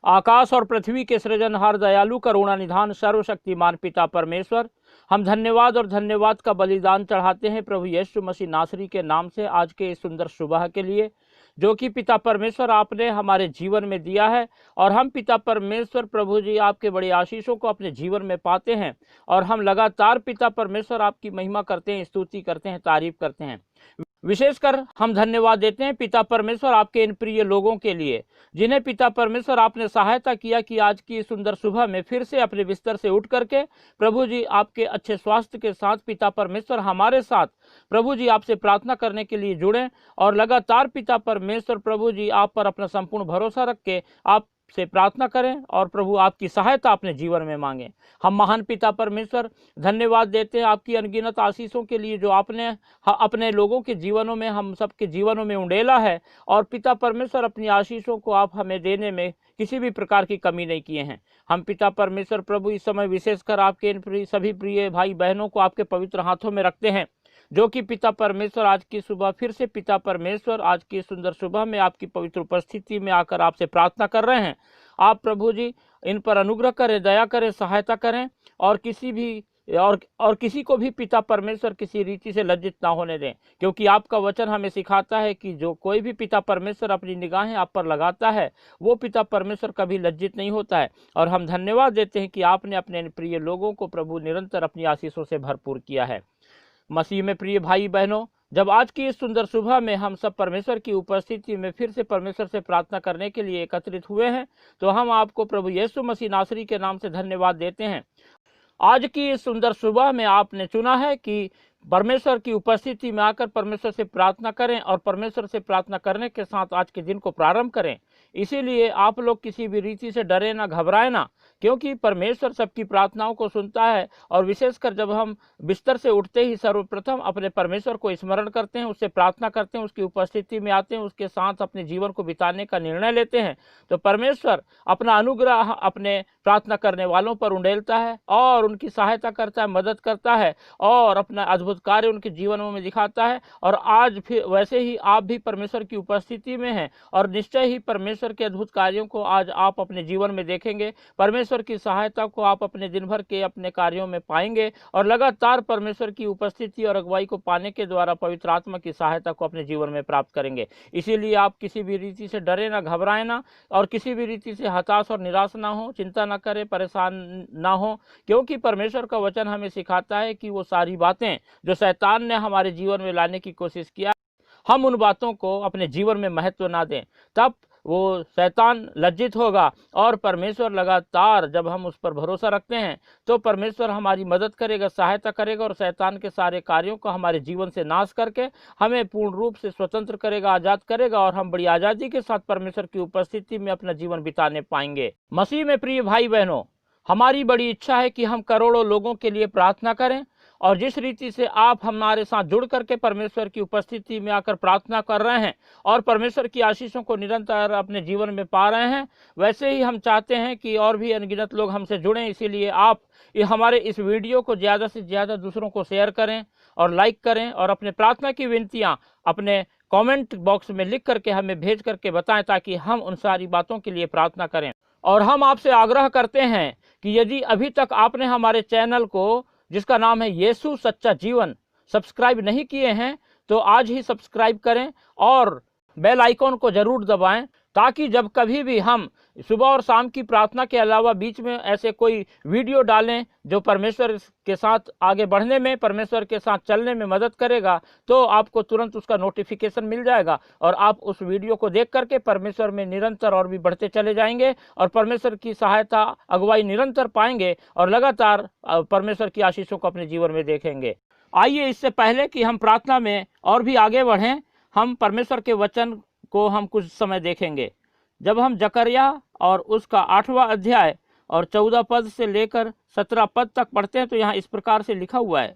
आकाश और पृथ्वी के सृजनहार दयालु करुणा निधान सर्वशक्तिमान पिता परमेश्वर, हम धन्यवाद और धन्यवाद का बलिदान चढ़ाते हैं प्रभु यीशु मसीह नासरी के नाम से आज के इस सुंदर सुबह के लिए, जो कि पिता परमेश्वर आपने हमारे जीवन में दिया है। और हम पिता परमेश्वर प्रभु जी आपके बड़े आशीषों को अपने जीवन में पाते हैं और हम लगातार पिता परमेश्वर आपकी महिमा करते हैं, स्तुति करते हैं, तारीफ करते हैं। विशेषकर हम धन्यवाद देते हैं पिता परमेश्वर आपके इन प्रिय लोगों के लिए, जिन्हें पिता परमेश्वर आपने सहायता किया कि आज की सुंदर सुबह में फिर से अपने बिस्तर से उठ करके प्रभु जी आपके अच्छे स्वास्थ्य के साथ पिता परमेश्वर हमारे साथ प्रभु जी आपसे प्रार्थना करने के लिए जुड़े और लगातार पिता परमेश्वर प्रभु जी आप पर अपना संपूर्ण भरोसा रख के आप से प्रार्थना करें और प्रभु आपकी सहायता अपने जीवन में मांगें। हम महान पिता परमेश्वर धन्यवाद देते हैं आपकी अनगिनत आशीषों के लिए जो आपने अपने लोगों के जीवनों में, हम सबके जीवनों में उंडेला है। और पिता परमेश्वर अपनी आशीषों को आप हमें देने में किसी भी प्रकार की कमी नहीं किए हैं। हम पिता परमेश्वर प्रभु इस समय विशेषकर आपके इन सभी प्रिय भाई बहनों को आपके पवित्र हाथों में रखते हैं, जो कि पिता परमेश्वर आज की सुबह फिर से पिता परमेश्वर आज की सुंदर सुबह में आपकी पवित्र उपस्थिति में आकर आपसे प्रार्थना कर रहे हैं। आप प्रभु जी इन पर अनुग्रह करें, दया करें, सहायता करें और किसी को भी पिता परमेश्वर किसी रीति से लज्जित ना होने दें, क्योंकि आपका वचन हमें सिखाता है कि जो कोई भी पिता परमेश्वर अपनी निगाहें आप पर लगाता है वो पिता परमेश्वर कभी लज्जित नहीं होता है। और हम धन्यवाद देते हैं कि आपने अपने प्रिय लोगों को प्रभु निरंतर अपनी आशीषों से भरपूर किया है। मसीह में प्रिय भाई बहनों, जब आज की इस सुंदर सुबह में हम सब परमेश्वर की उपस्थिति में फिर से परमेश्वर से प्रार्थना करने के लिए एकत्रित हुए हैं, तो हम आपको प्रभु यीशु मसीह नासरी के नाम से धन्यवाद देते हैं। आज की इस सुंदर सुबह में आपने चुना है कि परमेश्वर की उपस्थिति में आकर परमेश्वर से प्रार्थना करें और परमेश्वर से प्रार्थना करने के साथ आज के दिन को प्रारंभ करें। इसीलिए आप लोग किसी भी रीति से डरे ना, घबराए ना, क्योंकि परमेश्वर सबकी प्रार्थनाओं को सुनता है। और विशेषकर जब हम बिस्तर से उठते ही सर्वप्रथम अपने परमेश्वर को स्मरण करते हैं, उससे प्रार्थना करते हैं, उसकी उपस्थिति में आते हैं, उसके साथ अपने जीवन को बिताने का निर्णय लेते हैं, तो परमेश्वर अपना अनुग्रह अपने प्रार्थना करने वालों पर उंडेलता है और उनकी सहायता करता है, मदद करता है और अपना अद्भुत कार्य उनके जीवनों में दिखाता है। और आज फिर वैसे ही आप भी परमेश्वर की उपस्थिति में हैं और निश्चय ही परमेश्वर के अद्भुत कार्यों को आज आप अपने जीवन में देखेंगे। परमेश्वर की सहायता को आप अपने दिन भर के अपने कार्यों में पाएंगे और लगातार परमेश्वर की उपस्थिति और अगुवाई को पाने के द्वारा पवित्र आत्मा की सहायता को अपने जीवन में प्राप्त करेंगे। इसीलिए आप किसी भी रीति से डरे ना, घबराए ना और किसी भी रीति से हताश और निराश ना हो, चिंता ना करें, परेशान ना हो, क्योंकि परमेश्वर का वचन हमें सिखाता है कि वो सारी बातें जो शैतान ने हमारे जीवन में लाने की कोशिश किया, हम उन बातों को अपने जीवन में महत्व ना दें, तब वो शैतान लज्जित होगा। और परमेश्वर लगातार जब हम उस पर भरोसा रखते हैं तो परमेश्वर हमारी मदद करेगा, सहायता करेगा और शैतान के सारे कार्यों को हमारे जीवन से नाश करके हमें पूर्ण रूप से स्वतंत्र करेगा, आज़ाद करेगा और हम बड़ी आज़ादी के साथ परमेश्वर की उपस्थिति में अपना जीवन बिताने पाएंगे। मसीह में प्रिय भाई बहनों, हमारी बड़ी इच्छा है कि हम करोड़ों लोगों के लिए प्रार्थना करें और जिस रीति से आप हमारे साथ जुड़ करके परमेश्वर की उपस्थिति में आकर प्रार्थना कर रहे हैं और परमेश्वर की आशीषों को निरंतर अपने जीवन में पा रहे हैं, वैसे ही हम चाहते हैं कि और भी अनगिनत लोग हमसे जुड़ें। इसीलिए आप हमारे इस वीडियो को ज़्यादा से ज़्यादा दूसरों को शेयर करें और लाइक करें और अपने प्रार्थना की विनतियाँ अपने कमेंट बॉक्स में लिख करके हमें भेज करके बताएं, ताकि हम उन सारी बातों के लिए प्रार्थना करें। और हम आपसे आग्रह करते हैं कि यदि अभी तक आपने हमारे चैनल को, जिसका नाम है यीशु सच्चा जीवन, सब्सक्राइब नहीं किए हैं तो आज ही सब्सक्राइब करें और बेल आइकॉन को जरूर दबाएं, ताकि जब कभी भी हम सुबह और शाम की प्रार्थना के अलावा बीच में ऐसे कोई वीडियो डालें जो परमेश्वर के साथ आगे बढ़ने में, परमेश्वर के साथ चलने में मदद करेगा, तो आपको तुरंत उसका नोटिफिकेशन मिल जाएगा और आप उस वीडियो को देख करके परमेश्वर में निरंतर और भी बढ़ते चले जाएंगे और परमेश्वर की सहायता, अगुवाई निरंतर पाएंगे और लगातार परमेश्वर की आशीषों को अपने जीवन में देखेंगे। आइए, इससे पहले कि हम प्रार्थना में और भी आगे बढ़ें, हम परमेश्वर के वचन को हम कुछ समय देखेंगे। जब हम जकरिया और उसका 8वां अध्याय और 14 पद से लेकर 17 पद तक पढ़ते हैं तो यहाँ इस प्रकार से लिखा हुआ है,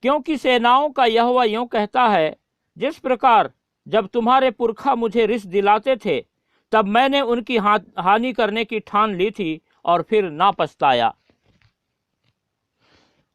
क्योंकि सेनाओं का यहोवा यूं कहता है, जिस प्रकार जब तुम्हारे पुरखा मुझे रिस दिलाते थे, तब मैंने उनकी हानि करने की ठान ली थी और फिर ना पछताया।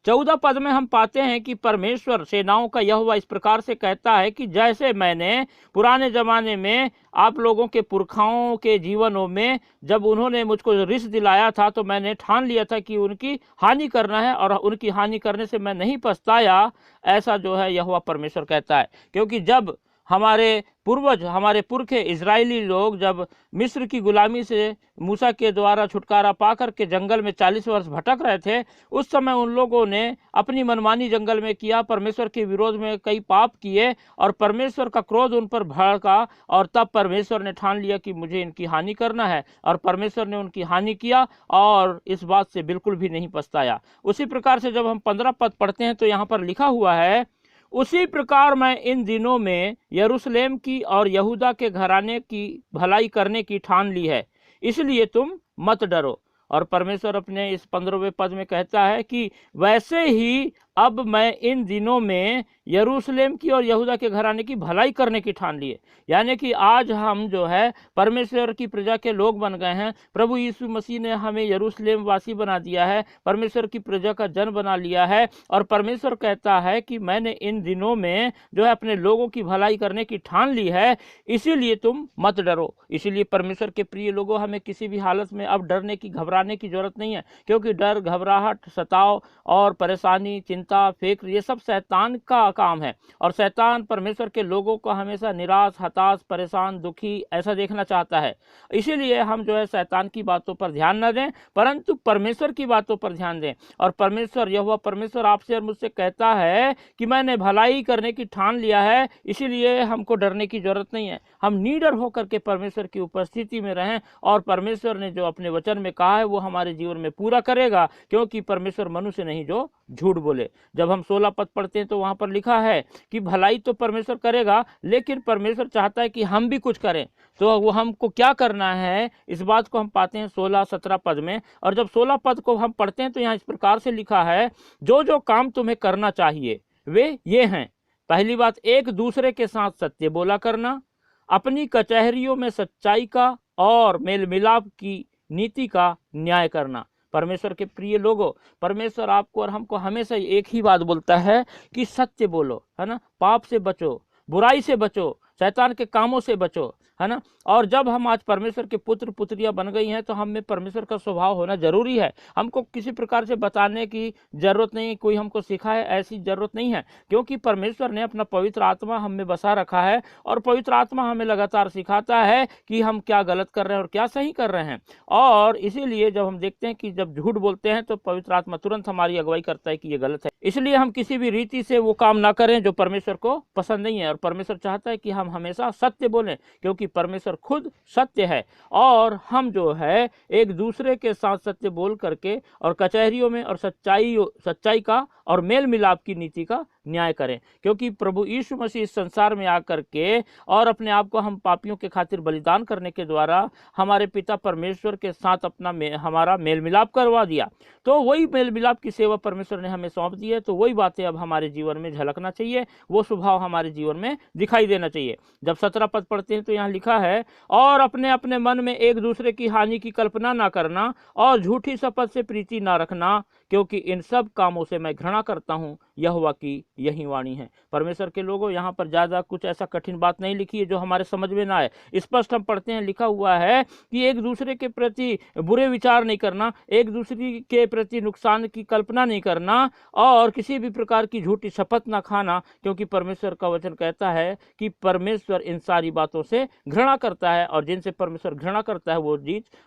14 पद में हम पाते हैं कि परमेश्वर सेनाओं का यहोवा इस प्रकार से कहता है कि जैसे मैंने पुराने ज़माने में आप लोगों के पुरखाओं के जीवनों में जब उन्होंने मुझको रिस दिलाया था तो मैंने ठान लिया था कि उनकी हानि करना है और उनकी हानि करने से मैं नहीं पछताया, ऐसा जो है यहोवा परमेश्वर कहता है। क्योंकि जब हमारे पूर्वज, हमारे पुरखे इजरायली लोग जब मिस्र की गुलामी से मूसा के द्वारा छुटकारा पाकर के जंगल में 40 वर्ष भटक रहे थे, उस समय उन लोगों ने अपनी मनमानी जंगल में किया, परमेश्वर के विरोध में कई पाप किए और परमेश्वर का क्रोध उन पर भड़का और तब परमेश्वर ने ठान लिया कि मुझे इनकी हानि करना है और परमेश्वर ने उनकी हानि किया और इस बात से बिल्कुल भी नहीं पछताया। उसी प्रकार से जब हम 15 पद पढ़ते हैं तो यहाँ पर लिखा हुआ है, उसी प्रकार मैं इन दिनों में यरूशलेम की और यहूदा के घराने की भलाई करने की ठान ली है, इसलिए तुम मत डरो। और परमेश्वर अपने इस 15वें पद में कहता है कि वैसे ही अब मैं इन दिनों में यरूशलेम की और यहूदा के घराने की भलाई करने की ठान ली है। यानी कि आज हम जो है परमेश्वर की प्रजा के लोग बन गए हैं। प्रभु यीशु मसीह ने हमें यरूशलेम वासी बना दिया है, परमेश्वर की प्रजा का जन बना लिया है और परमेश्वर कहता है कि मैंने इन दिनों में जो है अपने लोगों की भलाई करने की ठान ली है, इसीलिए तुम मत डरो। इसीलिए परमेश्वर के प्रिय लोगों, हमें किसी भी हालत में अब डरने की, घबराने की जरूरत नहीं है, क्योंकि डर, घबराहट, सताव और परेशानी, चिंता, फिक्र, ये सब शैतान का काम है और शैतान परमेश्वर के लोगों को हमेशा निराश, हताश, परेशान, दुखी ऐसा देखना चाहता है। इसीलिए हम जो है शैतान की बातों पर ध्यान न दें, परंतु परमेश्वर की बातों पर ध्यान दें। और परमेश्वर, यहोवा परमेश्वर आपसे और मुझसे कहता है कि मैंने भलाई करने की ठान लिया है, इसीलिए हमको डरने की जरूरत नहीं है। हम निडर होकर के परमेश्वर की उपस्थिति में रहें और परमेश्वर ने जो अपने वचन में कहा है वो हमारे जीवन में पूरा करेगा, क्योंकि परमेश्वर मनुष्य नहीं जो झूठ बोले। जब हम 16 पद पढ़ते हैं तो वहां पर लिखा है कि भलाई तो परमेश्वर करेगा, लेकिन परमेश्वर चाहता है कि हम भी कुछ करें। तो वो हमको क्या करना है, इस बात को हम पाते हैं 16-17 पद में। और जब 16 पद को हम पढ़ते हैं तो यहाँ इस प्रकार से लिखा है, जो जो काम तुम्हें करना चाहिए वे ये हैं। पहली बात, एक दूसरे के साथ सत्य बोला करना, अपनी कचहरियों में सच्चाई का और मेल मिलाप की नीति का न्याय करना। परमेश्वर के प्रिय लोगों, परमेश्वर आपको और हमको हमेशा एक ही बात बोलता है कि सत्य बोलो, है ना, पाप से बचो, बुराई से बचो, शैतान के कामों से बचो, है ना। और जब हम आज परमेश्वर के पुत्र पुत्रियां बन गई हैं तो हम में परमेश्वर का स्वभाव होना जरूरी है। हमको किसी प्रकार से बताने की जरूरत नहीं, कोई हमको सिखाए ऐसी जरूरत नहीं है, क्योंकि परमेश्वर ने अपना पवित्र आत्मा हम में बसा रखा है और पवित्र आत्मा हमें लगातार सिखाता है कि हम क्या गलत कर रहे हैं और क्या सही कर रहे हैं। और इसीलिए जब हम देखते हैं कि जब झूठ बोलते हैं तो पवित्र आत्मा तुरंत हमारी अगुवाई करता है कि ये गलत है। इसलिए हम किसी भी रीति से वो काम ना करें जो परमेश्वर को पसंद नहीं है। और परमेश्वर चाहता है कि हम हमेशा सत्य बोलें, क्योंकि परमेश्वर खुद सत्य है। और हम जो है एक दूसरे के साथ सत्य बोल करके और कचहरियों में और सच्चाई का और मेल मिलाप की नीति का न्याय करें, क्योंकि प्रभु यीशु मसीह इस संसार में आकर के और अपने आप को हम पापियों के खातिर बलिदान करने के द्वारा हमारे पिता परमेश्वर के साथ हमारा मेल मिलाप करवा दिया। तो वही मेल मिलाप की सेवा परमेश्वर ने हमें सौंप दी है। तो वही बातें अब हमारे जीवन में झलकना चाहिए, वो स्वभाव हमारे जीवन में दिखाई देना चाहिए। जब 17 पद पढ़ते हैं तो यहाँ लिखा है, और अपने अपने मन में एक दूसरे की हानि की कल्पना ना करना और झूठी शपथ से प्रीति ना रखना, क्योंकि इन सब कामों से मैं घृणा करता हूँ, यहोवा की यही वाणी है। परमेश्वर के लोगों, यहाँ पर ज्यादा कुछ ऐसा कठिन बात नहीं लिखी है जो हमारे समझ में ना आए। स्पष्ट हम पढ़ते हैं, लिखा हुआ है कि एक दूसरे के प्रति बुरे विचार नहीं करना, एक दूसरे के प्रति नुकसान की कल्पना नहीं करना और किसी भी प्रकार की झूठी शपथ ना खाना, क्योंकि परमेश्वर का वचन कहता है कि परमेश्वर इन सारी बातों से घृणा करता है और जिनसे परमेश्वर घृणा करता है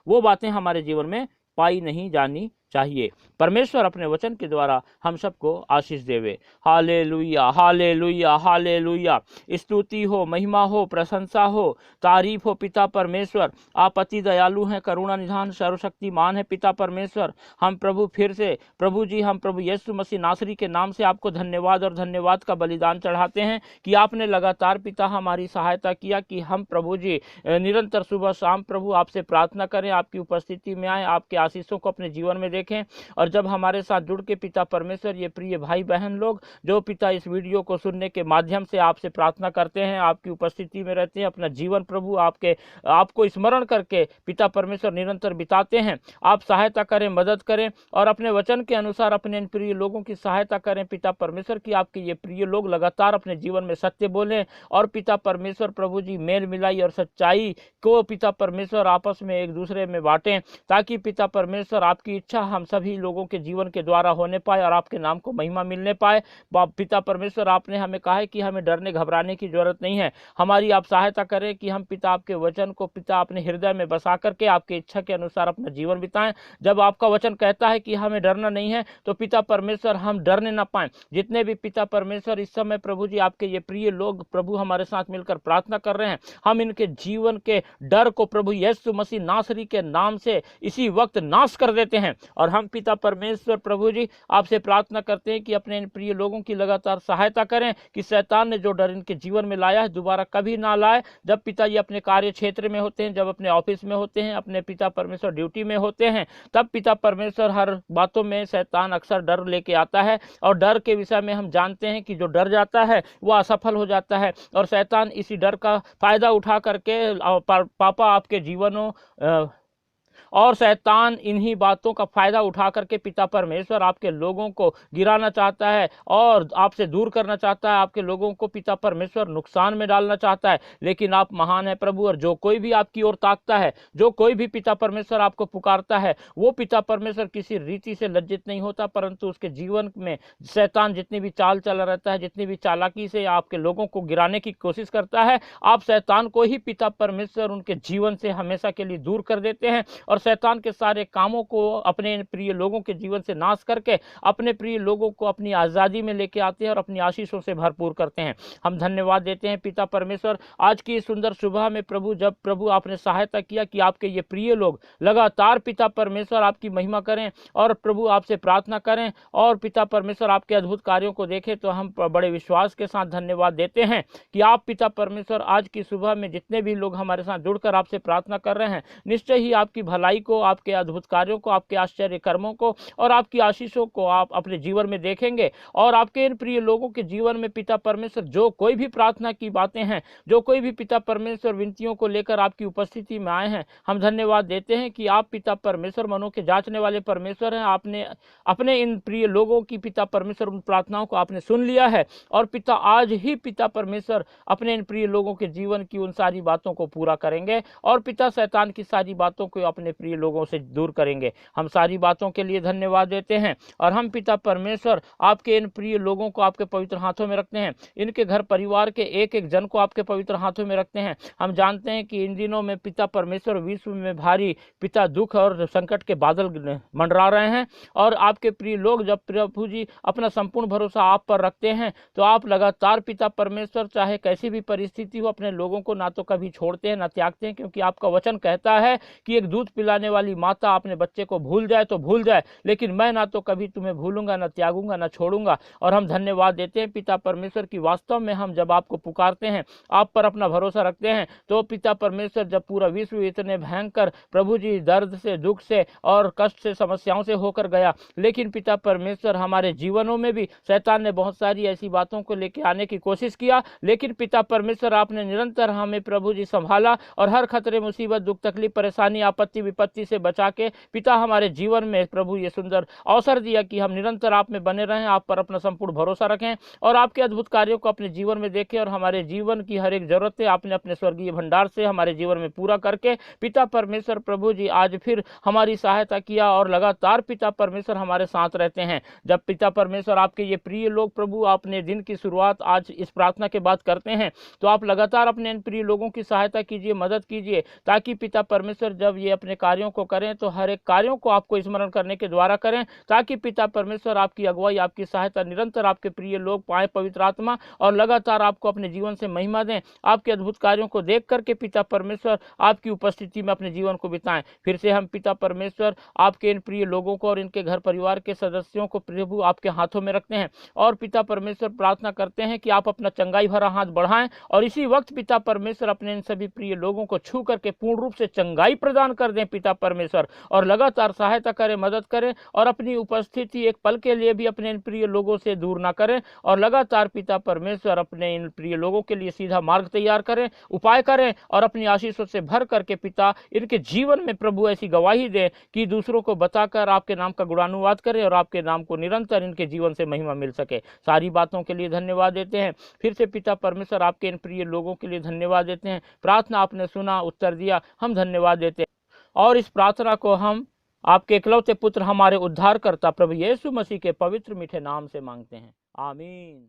वो बातें हमारे जीवन में पाई नहीं जानी चाहिए। परमेश्वर अपने वचन के द्वारा हम सबको आशीष देवे। Hallelujah, hallelujah, hallelujah. स्तुति हो, महिमा हो, प्रशंसा हो, तारीफ हो पिता परमेश्वर। आप अति दयालु हैं, करुणा निधान, सर्वशक्तिमान है पिता परमेश्वर। हम प्रभु फिर से प्रभु जी, हम प्रभु यीशु मसीह नासरी के नाम से आपको धन्यवाद और धन्यवाद का बलिदान चढ़ाते हैं कि आपने लगातार पिता हमारी सहायता किया कि हम प्रभु जी निरंतर सुबह शाम प्रभु आपसे प्रार्थना करें, आपकी उपस्थिति में आए, आपके आशीषों को अपने जीवन में देखें। और जब हमारे साथ जुड़ के पिता परमेश्वर ये प्रिय भाई बहन लोग जो पिता इस वीडियो को सुनने के माध्यम से आपसे प्रार्थना करते हैं, आपकी उपस्थिति में रहते हैं, अपना जीवन प्रभु आपको स्मरण करके पिता परमेश्वर निरंतर बिताते हैं, आप सहायता करें, मदद करें और अपने वचन के अनुसार अपने इन प्रिय लोगों की सहायता करें पिता परमेश्वर की। आपके ये प्रिय लोग लगातार अपने जीवन में सत्य बोलें और पिता परमेश्वर प्रभु जी मेल मिलाई और सच्चाई को पिता परमेश्वर आपस में एक दूसरे में बांटें, ताकि पिता परमेश्वर आपकी इच्छा हम सभी लोगों के जीवन के द्वारा होने पाए और आपके नाम को महिमा मिलने पाए। पिता परमेश्वर आपने हमें कहा है कि हमें डरने घबराने की जरूरत नहीं है। हमारी आप सहायता करें कि हम पिता आपके वचन को पिता अपने हृदय में बसा करके आपके इच्छा के अनुसार अपना जीवन बिताएं। जब आपका वचन कहता है कि हमें डरना नहीं है तो पिता परमेश्वर हम डरने ना पाएं। जितने भी पिता परमेश्वर इस समय प्रभु जी आपके ये प्रिय लोग प्रभु हमारे साथ मिलकर प्रार्थना कर रहे हैं, हम इनके जीवन के डर को प्रभु यीशु मसीह नासरी के नाम से इसी वक्त नाश कर देते हैं। और हम पिता परमेश्वर प्रभु जी आपसे प्रार्थना करते हैं कि अपने इन प्रिय लोगों की लगातार सहायता करें कि शैतान ने जो डर इनके जीवन में लाया है दोबारा कभी ना लाए। जब पिता जी अपने कार्य क्षेत्र में होते हैं, जब अपने ऑफिस में होते हैं, अपने पिता परमेश्वर ड्यूटी में होते हैं, तब पिता परमेश्वर हर बातों में शैतान अक्सर डर लेके आता है और डर के विषय में हम जानते हैं कि जो डर जाता है वो असफल हो जाता है और शैतान इसी डर का फायदा उठा करके पापा आपके जीवनों और शैतान इन्हीं बातों का फायदा उठा करके पिता परमेश्वर आपके लोगों को गिराना चाहता है और आपसे दूर करना चाहता है। आपके लोगों को पिता परमेश्वर नुकसान में डालना चाहता है, लेकिन आप महान है प्रभु। और जो कोई भी आपकी ओर ताकता है, जो कोई भी पिता परमेश्वर आपको पुकारता है, वो पिता परमेश्वर किसी रीति से लज्जित नहीं होता, परंतु उसके जीवन में शैतान जितनी भी चाल चला रहता है, जितनी भी चालाकी से आपके लोगों को गिराने की कोशिश करता है, आप शैतान को ही पिता परमेश्वर उनके जीवन से हमेशा के लिए दूर कर देते हैं और शैतान के सारे कामों को अपने प्रिय लोगों के जीवन से नाश करके अपने प्रिय लोगों को अपनी आज़ादी में लेके आते हैं और अपनी आशीषों से भरपूर करते हैं। हम धन्यवाद देते हैं पिता परमेश्वर आज की सुंदर सुबह में प्रभु, जब प्रभु आपने सहायता किया कि आपके ये प्रिय लोग लगातार पिता परमेश्वर आपकी महिमा करें और प्रभु आपसे प्रार्थना करें और पिता परमेश्वर आपके अद्भुत कार्यों को देखें, तो हम बड़े विश्वास के साथ धन्यवाद देते हैं कि आप पिता परमेश्वर आज की सुबह में जितने भी लोग हमारे साथ जुड़कर आपसे प्रार्थना कर रहे हैं, निश्चय ही आपकी भलाई को, आपके अद्भुत कार्यों को, आपके आश्चर्य कर्मों को और आपकी आशीषों को आप अपने जीवन में देखेंगे। और आपके इन प्रिय लोगों के जीवन में पिता परमेश्वर जो कोई भी प्रार्थना की बातें हैं, जो कोई भी पिता परमेश्वर विनतियों को लेकर आपकी उपस्थिति में आए हैं, हम धन्यवाद देते हैं कि आप पिता परमेश्वर मनों के जांचने वाले परमेश्वर हैं। आपने अपने इन प्रिय लोगों की पिता परमेश्वर उन प्रार्थनाओं को आपने सुन लिया है और पिता आज ही पिता परमेश्वर अपने इन प्रिय लोगों के जीवन की उन सारी बातों को पूरा करेंगे और पिता शैतान की सारी बातों को अपने प्रिय लोगों से दूर करेंगे। हम सारी बातों के लिए धन्यवाद देते हैं और हम पिता परमेश्वर आपके इन प्रिय लोगों को आपके पवित्र हाथों में रखते हैं, इनके घर परिवार के एक एक जन को आपके पवित्र हाथों में रखते हैं। हम जानते हैं कि इन दिनों में पिता परमेश्वर विश्व में भारी पिता दुख और संकट के बादल मंडरा रहे हैं और आपके प्रिय लोग जब प्रभु जी अपना संपूर्ण भरोसा आप पर रखते हैं, तो आप लगातार पिता परमेश्वर चाहे कैसी भी परिस्थिति हो अपने लोगों को ना तो कभी छोड़ते हैं ना त्यागते हैं, क्योंकि आपका वचन कहता है कि एक दूध पिलाने वाली माता अपने बच्चे को भूल जाए तो भूल जाए, लेकिन मैं ना तो कभी तुम्हें भूलूंगा, ना त्यागूंगा, ना छोड़ूंगा। और हम धन्यवाद देते हैं पिता परमेश्वर की वास्तव में हम जब आपको पुकारते हैं, आप पर अपना भरोसा रखते हैं, तो पिता परमेश्वर जब पूरा विश्व इतने भयंकर प्रभु जी दर्द से, दुख से और कष्ट से, समस्याओं से होकर गया, लेकिन पिता परमेश्वर हमारे जीवनों में भी शैतान ने बहुत सारी ऐसी बातों को लेकर आने की कोशिश किया, लेकिन पिता परमेश्वर आपने निरंतर हमें प्रभु जी संभाला और हर खतरे, मुसीबत, दुख, तकलीफ, परेशानी, आपत्ति, विपत्ति से बचा के पिता हमारे जीवन में प्रभु ये सुंदर अवसर दिया कि हम निरंतर आप में बने रहें, आप पर अपना संपूर्ण भरोसा रखें और आपके अद्भुत कार्यों को अपने जीवन में देखें और हमारे जीवन की हर एक जरूरत आपने अपने स्वर्गीय भंडार से हमारे जीवन में पूरा करके पिता परमेश्वर प्रभु जी आज फिर हमारी सहायता किया और लगातार पिता परमेश्वर हमारे साथ रहते हैं। जब पिता परमेश्वर आपके ये प्रिय लोग प्रभु अपने दिन की शुरुआत आज इस प्रार्थना के बाद करते हैं, तो आप लगातार अपने इन प्रिय लोगों की सहायता कीजिए, मदद कीजिए, ताकि पिता परमेश्वर जब ये अपने कार्यों को करें तो हर एक कार्यों को आपको स्मरण करने के द्वारा करें, ताकि पिता परमेश्वर आपकी अगुवाई, आपकी सहायता निरंतर आपके प्रिय लोग पाए पवित्र आत्मा और लगातार आपको अपने जीवन से महिमा दें। आपके अद्भुत कार्यों को देख करके पिता परमेश्वर आपकी उपस्थिति में अपने जीवन को बिताएं। फिर से हम पिता परमेश्वर आपके इन प्रिय लोगों को और इनके घर परिवार के सदस्यों को प्रभु आपके हाथों में रखते हैं और पिता परमेश्वर प्रार्थना करते हैं कि आप अपना चंगाई भरा हाथ बढ़ाएं और इसी वक्त पिता परमेश्वर अपने इन सभी प्रिय लोगों को छू करके पूर्ण रूप से चंगाई प्रदान कर दें पिता परमेश्वर, और लगातार सहायता करें, मदद करें, और अपनी उपस्थिति एक पल के लिए भी अपने इन प्रिय लोगों से दूर ना करें, और लगातार पिता परमेश्वर अपने इन प्रिय लोगों के लिए सीधा मार्ग तैयार करें, उपाय करें, और अपनी आशीषों से भर करके पिता इनके जीवन में प्रभु ऐसी गवाही दें कि दूसरों को बताकर आपके नाम का गुणानुवाद करें और आपके नाम को निरंतर इनके जीवन से महिमा मिल सके। सारी बातों के लिए धन्यवाद देते हैं। फिर से पिता परमेश्वर आपके इन प्रिय लोगों के लिए धन्यवाद देते हैं। प्रार्थना आपने सुना, उत्तर दिया, हम धन्यवाद देते हैं, और इस प्रार्थना को हम आपके इकलौते पुत्र हमारे उद्धारकर्ता प्रभु यीशु मसीह के पवित्र मीठे नाम से मांगते हैं, आमीन।